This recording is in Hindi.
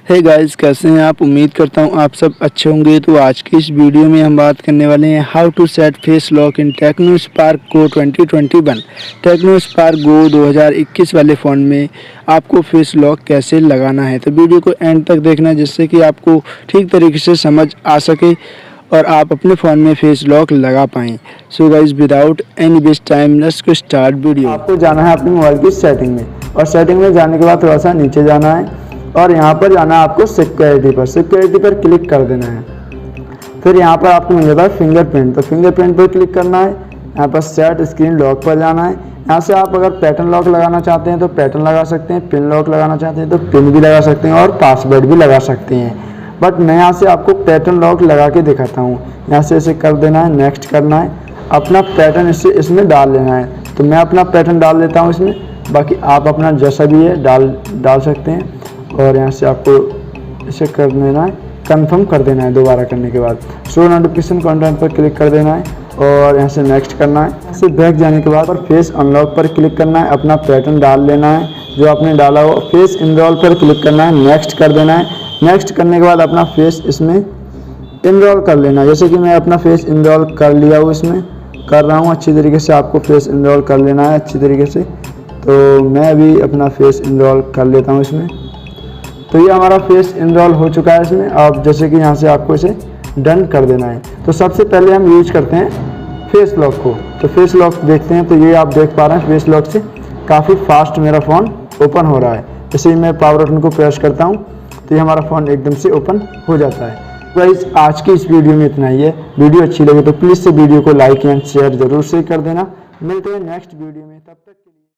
हे गाइस, कैसे हैं आप। उम्मीद करता हूं आप सब अच्छे होंगे। तो आज की इस वीडियो में हम बात करने वाले हैं how to set face lock in Tecno Spark Go 2021। Tecno Spark Go 2021 वाले फ़ोन में आपको फेस लॉक कैसे लगाना है। तो वीडियो को एंड तक देखना जिससे कि आपको ठीक तरीके से समझ आ सके और आप अपने फ़ोन में फेस लॉक लगा पाएँ। So guys, without any waste time let's go start video. आपको जाना है अपने मोबाइल की सेटिंग में, और सेटिंग में जाने के बाद थोड़ा सा नीचे जाना है और यहाँ पर जाना है आपको सिक्योरिटी पर क्लिक कर देना है। फिर यहाँ पर आपको मिल जाता है फिंगरप्रिंट, तो फिंगरप्रिंट पर क्लिक करना है। यहाँ पर सेट स्क्रीन लॉक पर जाना है। यहाँ से आप अगर पैटर्न लॉक लगाना चाहते हैं तो पैटर्न लगा सकते हैं, पिन लॉक लगाना चाहते हैं तो पिन भी लगा सकते हैं और पासवर्ड भी लगा सकते हैं। बट मैं यहाँ से आपको पैटर्न लॉक लगा के दिखाता हूँ। यहाँ से इसे कर देना है, नेक्स्ट करना है, अपना पैटर्न इसमें डाल लेना है। तो मैं अपना पैटर्न डाल लेता हूँ इसमें, बाकी आप अपना जैसा भी है डाल सकते हैं। और यहाँ से आपको इसे कर देना है, कंफर्म कर देना है। दोबारा करने के बाद शो नोटिफिकेशन कंटेंट पर क्लिक कर देना है और यहाँ से नेक्स्ट करना है। इससे बैक जाने के बाद फेस अनलॉक पर क्लिक करना है, अपना पैटर्न डाल लेना है जो आपने डाला हो। फेस इनरोल पर क्लिक करना है, नेक्स्ट कर देना है। नेक्स्ट करने के बाद अपना फेस इसमें इनरोल कर लेना है। जैसे कि मैं अपना फेस इनरोल कर लिया हूँ, इसमें कर रहा हूँ अच्छी तरीके से। आपको फेस इनरोल कर लेना है अच्छी तरीके से। तो मैं अभी अपना फेस इनरोल कर लेता हूँ इसमें। तो ये हमारा फेस इनरोल हो चुका है इसमें। अब जैसे कि यहाँ से आपको इसे डन कर देना है। तो सबसे पहले हम यूज करते हैं फेस लॉक को। तो फेस लॉक देखते हैं, तो ये आप देख पा रहे हैं फेस लॉक से काफ़ी फास्ट मेरा फ़ोन ओपन हो रहा है। जैसे ही मैं पावर बटन को प्रेस करता हूँ तो ये हमारा फ़ोन एकदम से ओपन हो जाता है। गाइस, आज की इस वीडियो में इतना ही है। वीडियो अच्छी लगे तो प्लीज़ से वीडियो को लाइक एंड शेयर जरूर से कर देना। मिलते हैं नेक्स्ट वीडियो में, तब तक